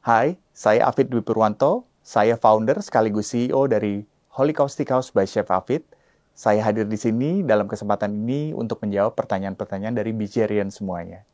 Hai, saya Afid Dwi Purwanto. Saya founder sekaligus CEO dari Holy Cow Steakhouse by Chef Afid. Saya hadir di sini dalam kesempatan ini untuk menjawab pertanyaan-pertanyaan dari Bijerian semuanya.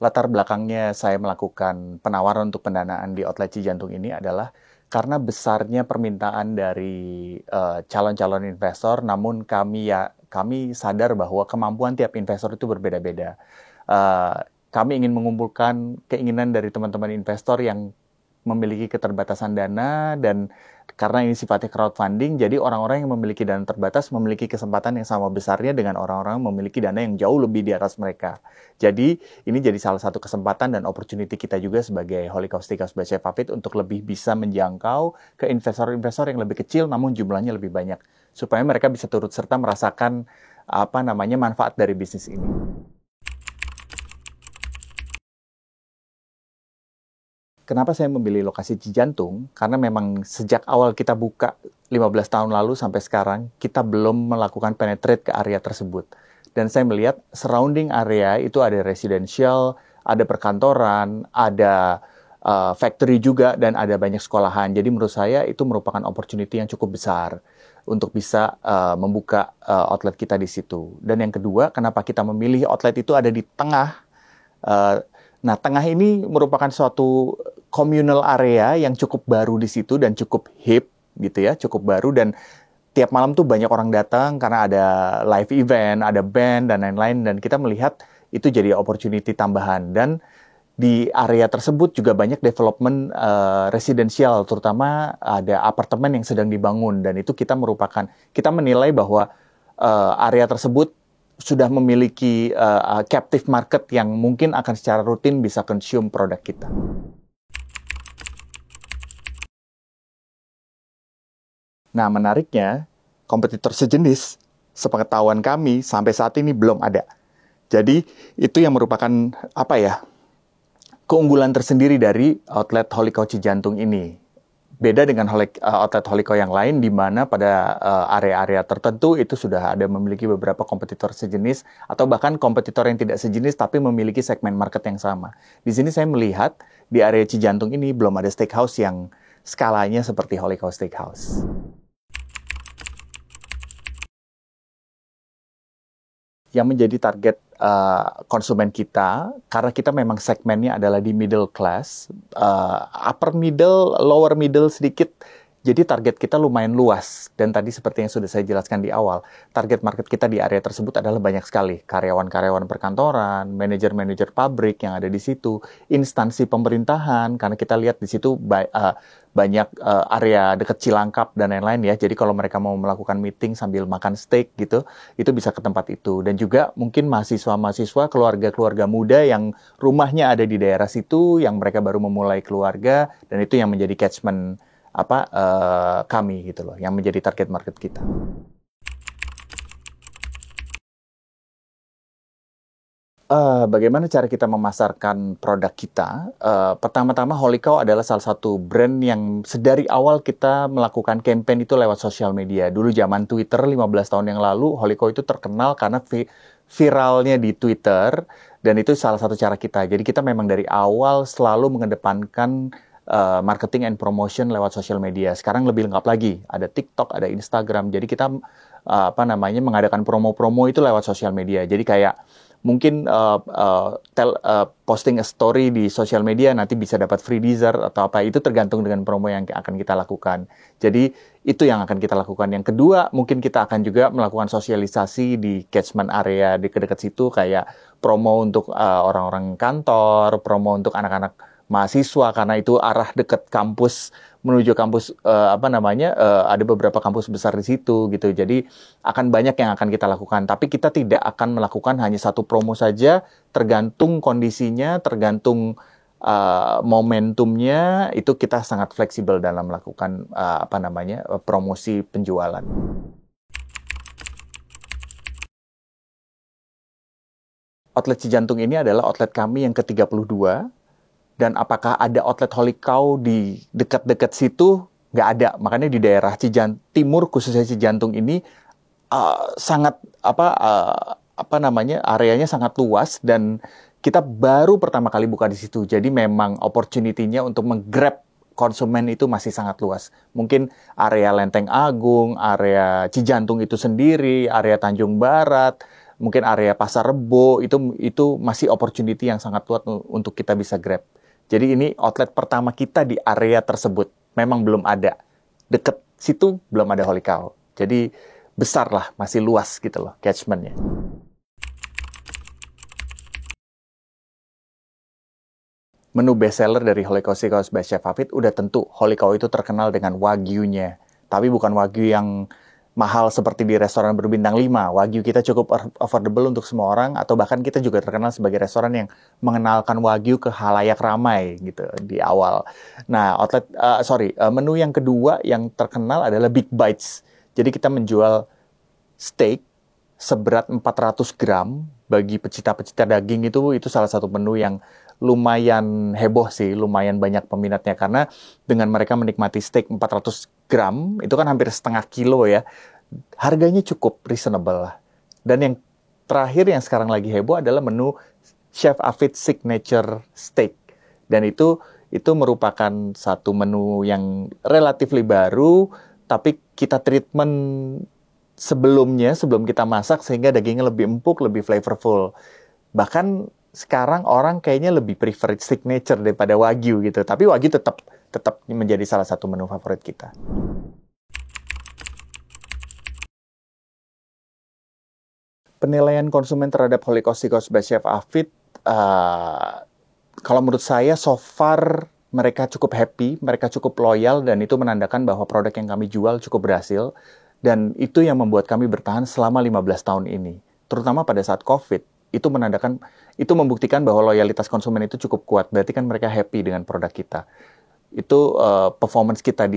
Latar belakangnya saya melakukan penawaran untuk pendanaan di Outlet Cijantung ini adalah karena besarnya permintaan dari calon-calon investor, namun kami sadar bahwa kemampuan tiap investor itu berbeda-beda. Kami ingin mengumpulkan keinginan dari teman-teman investor yang memiliki keterbatasan dana, dan karena ini sifatnya crowdfunding, jadi orang-orang yang memiliki dana terbatas memiliki kesempatan yang sama besarnya dengan orang-orang yang memiliki dana yang jauh lebih di atas mereka. Jadi ini jadi salah satu kesempatan dan opportunity kita juga sebagai Holy Cow Steakhouse by Chef Afid untuk lebih bisa menjangkau ke investor-investor yang lebih kecil namun jumlahnya lebih banyak, supaya mereka bisa turut serta merasakan manfaat dari bisnis ini. Kenapa saya memilih lokasi Cijantung? Karena memang sejak awal kita buka 15 tahun lalu sampai sekarang, kita belum melakukan penetrate ke area tersebut. Dan saya melihat surrounding area itu ada residential, ada perkantoran, ada factory juga, dan ada banyak sekolahan. Jadi menurut saya itu merupakan opportunity yang cukup besar untuk bisa membuka outlet kita di situ. Dan yang kedua, kenapa kita memilih outlet itu ada di tengah. Nah, tengah ini merupakan suatu communal area yang cukup baru di situ dan cukup hip gitu ya, cukup baru, dan tiap malam tuh banyak orang datang karena ada live event, ada band dan lain-lain, dan kita melihat itu jadi opportunity tambahan. Dan di area tersebut juga banyak development residensial, terutama ada apartemen yang sedang dibangun, dan itu kita menilai bahwa area tersebut sudah memiliki captive market yang mungkin akan secara rutin bisa consume produk kita. Nah, menariknya, kompetitor sejenis, sepengetahuan kami, sampai saat ini belum ada. Jadi, itu yang merupakan keunggulan tersendiri dari outlet Holy Cow Cijantung ini. Beda dengan outlet Holy Cow yang lain, di mana pada area-area tertentu itu sudah ada memiliki beberapa kompetitor sejenis, atau bahkan kompetitor yang tidak sejenis tapi memiliki segmen market yang sama. Di sini saya melihat di area Cijantung ini belum ada steakhouse yang skalanya seperti Holy Cow Steakhouse. Yang menjadi target konsumen kita, karena kita memang segmennya adalah di middle class, upper middle, lower middle sedikit, jadi target kita lumayan luas. Dan tadi seperti yang sudah saya jelaskan di awal, target market kita di area tersebut adalah banyak sekali. Karyawan-karyawan perkantoran, manajer-manajer pabrik yang ada di situ, instansi pemerintahan, karena kita lihat di situ banyak area dekat Cilangkap dan lain-lain ya. Jadi kalau mereka mau melakukan meeting sambil makan steak gitu, itu bisa ke tempat itu. Dan juga mungkin mahasiswa-mahasiswa, keluarga-keluarga muda yang rumahnya ada di daerah situ, yang mereka baru memulai keluarga, dan itu yang menjadi catchment kami gitu loh, yang menjadi target market kita. Bagaimana cara kita memasarkan produk kita? Pertama-tama Holy Cow adalah salah satu brand yang sedari awal kita melakukan campaign itu lewat sosial media. Dulu zaman Twitter 15 tahun yang lalu, Holy Cow itu terkenal karena viralnya di Twitter, dan itu salah satu cara kita. Jadi kita memang dari awal selalu mengedepankan marketing and promotion lewat sosial media. Sekarang lebih lengkap lagi, ada TikTok, ada Instagram. Jadi kita mengadakan promo-promo itu lewat sosial media. Jadi kayak mungkin posting a story di sosial media nanti bisa dapat free dessert atau apa, itu tergantung dengan promo yang akan kita lakukan. Jadi itu yang akan kita lakukan. Yang kedua, mungkin kita akan juga melakukan sosialisasi di catchment area di dekat situ, kayak promo untuk orang-orang kantor, promo untuk anak-anak mahasiswa, karena itu arah dekat kampus menuju kampus ada beberapa kampus besar di situ gitu. Jadi akan banyak yang akan kita lakukan, tapi kita tidak akan melakukan hanya satu promo saja, tergantung kondisinya, tergantung momentumnya. Itu kita sangat fleksibel dalam melakukan promosi penjualan. Outlet Cijantung ini adalah outlet kami yang ke-32. Dan apakah ada outlet Holy Cow di dekat-dekat situ? nggak ada. Makanya di daerah Timur khususnya Cijantung ini sangat apa namanya, areanya sangat luas dan kita baru pertama kali buka di situ. Jadi memang opportunity-nya untuk menggrab konsumen itu masih sangat luas. Mungkin area Lenteng Agung, area Cijantung itu sendiri, area Tanjung Barat, mungkin area Pasar Rebo itu masih opportunity yang sangat luas untuk kita bisa grab. Jadi ini outlet pertama kita di area tersebut. Memang belum ada. Deket situ belum ada Holy Cow. Jadi besar lah, masih luas gitu loh catchment-nya. Menu bestseller dari Holy Cow Steakhouse by Chef Hafid udah tentu Holy Cow itu terkenal dengan Wagyu-nya. Tapi bukan Wagyu yang mahal seperti di restoran berbintang 5. Wagyu kita cukup affordable untuk semua orang, atau bahkan kita juga terkenal sebagai restoran yang mengenalkan Wagyu ke halayak ramai gitu di awal. Nah, menu yang kedua yang terkenal adalah Big Bites. Jadi kita menjual steak seberat 400 gram bagi pecinta-pecinta daging. Itu salah satu menu yang lumayan heboh sih, lumayan banyak peminatnya, karena dengan mereka menikmati steak 400 gram, itu kan hampir setengah kilo ya, harganya cukup reasonable lah. Dan yang terakhir yang sekarang lagi heboh adalah menu Chef Hafid Signature Steak. Dan itu merupakan satu menu yang relatif baru, tapi kita treatment sebelum kita masak sehingga dagingnya lebih empuk, lebih flavorful. Bahkan sekarang orang kayaknya lebih prefer signature daripada Wagyu gitu. Tapi Wagyu tetap menjadi salah satu menu favorit kita. Penilaian konsumen terhadap Holy Cow Steakhouse by Chef Hafid, kalau menurut saya so far mereka cukup happy, mereka cukup loyal, dan itu menandakan bahwa produk yang kami jual cukup berhasil. Dan itu yang membuat kami bertahan selama 15 tahun ini. Terutama pada saat COVID, itu membuktikan bahwa loyalitas konsumen itu cukup kuat. Berarti kan mereka happy dengan produk kita. Itu performance kita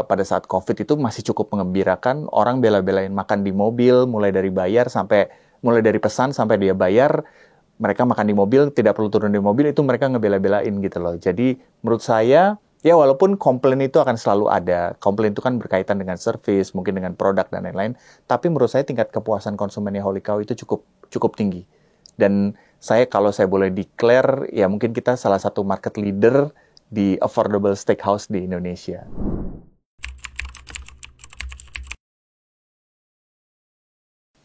pada saat COVID itu masih cukup mengembirakan. Orang bela-belain makan di mobil, mulai dari pesan sampai dia bayar. Mereka makan di mobil, tidak perlu turun di mobil, itu mereka ngebela-belain gitu loh. Jadi menurut saya, ya walaupun komplain itu akan selalu ada. Komplain itu kan berkaitan dengan service, mungkin dengan produk dan lain-lain. Tapi menurut saya tingkat kepuasan konsumennya Holy Cow itu cukup tinggi. Dan kalau saya boleh declare, ya mungkin kita salah satu market leader di affordable steakhouse di Indonesia.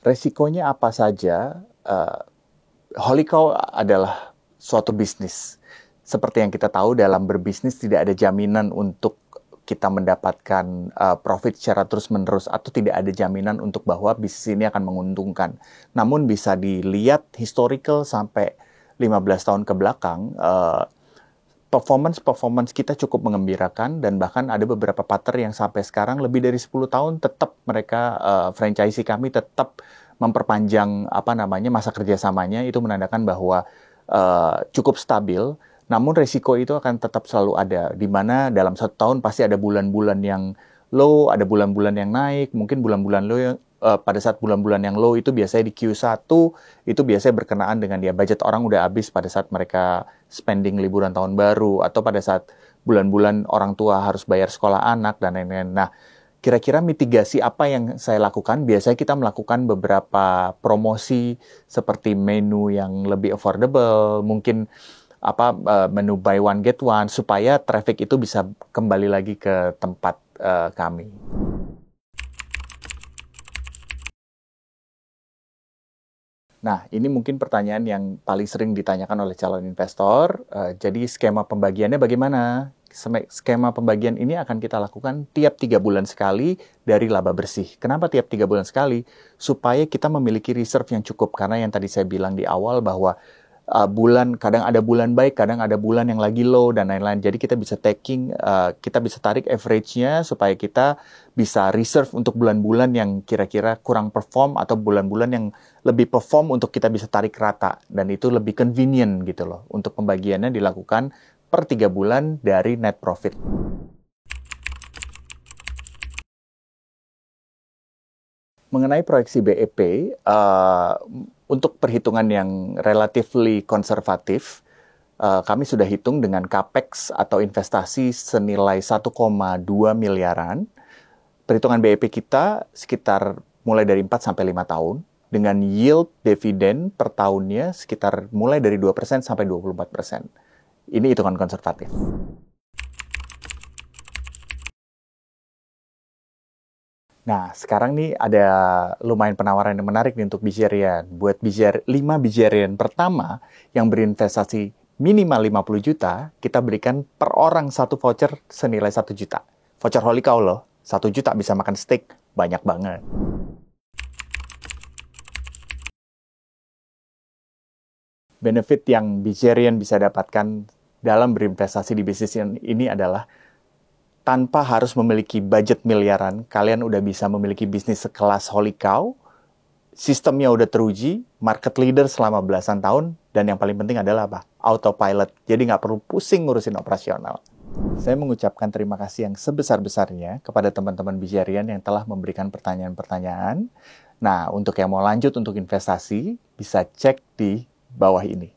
Resikonya apa saja? Holy Cow adalah suatu bisnis. Seperti yang kita tahu, dalam berbisnis tidak ada jaminan untuk kita mendapatkan profit secara terus-menerus, atau tidak ada jaminan untuk bahwa bisnis ini akan menguntungkan. Namun bisa dilihat historical sampai 15 tahun ke belakang, performance kita cukup mengembirakan, dan bahkan ada beberapa partner yang sampai sekarang lebih dari 10 tahun tetap mereka, franchisee kami tetap memperpanjang masa kerjasamanya. Itu menandakan bahwa cukup stabil. Namun resiko itu akan tetap selalu ada, di mana dalam satu tahun pasti ada bulan-bulan yang low, ada bulan-bulan yang naik. Mungkin bulan-bulan low pada saat bulan-bulan yang low itu biasanya di Q1, itu biasanya berkenaan dengan budget orang udah habis pada saat mereka spending liburan tahun baru, atau pada saat bulan-bulan orang tua harus bayar sekolah anak dan lain-lain. Nah, kira-kira mitigasi apa yang saya lakukan? Biasanya kita melakukan beberapa promosi seperti menu yang lebih affordable, mungkin menu buy one get one, supaya traffic itu bisa kembali lagi ke tempat kami. Nah, ini mungkin pertanyaan yang paling sering ditanyakan oleh calon investor. Jadi skema pembagiannya bagaimana? Skema pembagian ini akan kita lakukan tiap 3 bulan sekali dari laba bersih. Kenapa tiap 3 bulan sekali? Supaya kita memiliki reserve yang cukup. Karena yang tadi saya bilang di awal bahwa kadang ada bulan baik, kadang ada bulan yang lagi low dan lain-lain. Jadi kita bisa kita bisa tarik average-nya supaya kita bisa reserve untuk bulan-bulan yang kira-kira kurang perform, atau bulan-bulan yang lebih perform untuk kita bisa tarik rata. Dan itu lebih convenient gitu loh. Untuk pembagiannya dilakukan per 3 bulan dari net profit. Mengenai proyeksi BEP, untuk perhitungan yang relatively konservatif, kami sudah hitung dengan capex atau investasi senilai 1,2 miliaran. Perhitungan BEP kita sekitar mulai dari 4 sampai 5 tahun, dengan yield dividen per tahunnya sekitar mulai dari 2% sampai 24%. Ini hitungan konservatif. Nah, sekarang nih ada lumayan penawaran yang menarik nih untuk Bijarian. Buat 5 Bijarian pertama yang berinvestasi minimal 50 juta, kita berikan per orang satu voucher senilai 1 juta. Voucher Holy Cow loh, 1 juta bisa makan steak, banyak banget. Benefit yang Bijarian bisa dapatkan dalam berinvestasi di bisnis ini adalah tanpa harus memiliki budget miliaran, kalian udah bisa memiliki bisnis sekelas Holy Cow, sistemnya udah teruji, market leader selama belasan tahun, dan yang paling penting adalah apa? Autopilot, jadi nggak perlu pusing ngurusin operasional. Saya mengucapkan terima kasih yang sebesar-besarnya kepada teman-teman Bijarian yang telah memberikan pertanyaan-pertanyaan. Nah, untuk yang mau lanjut untuk investasi, bisa cek di bawah ini.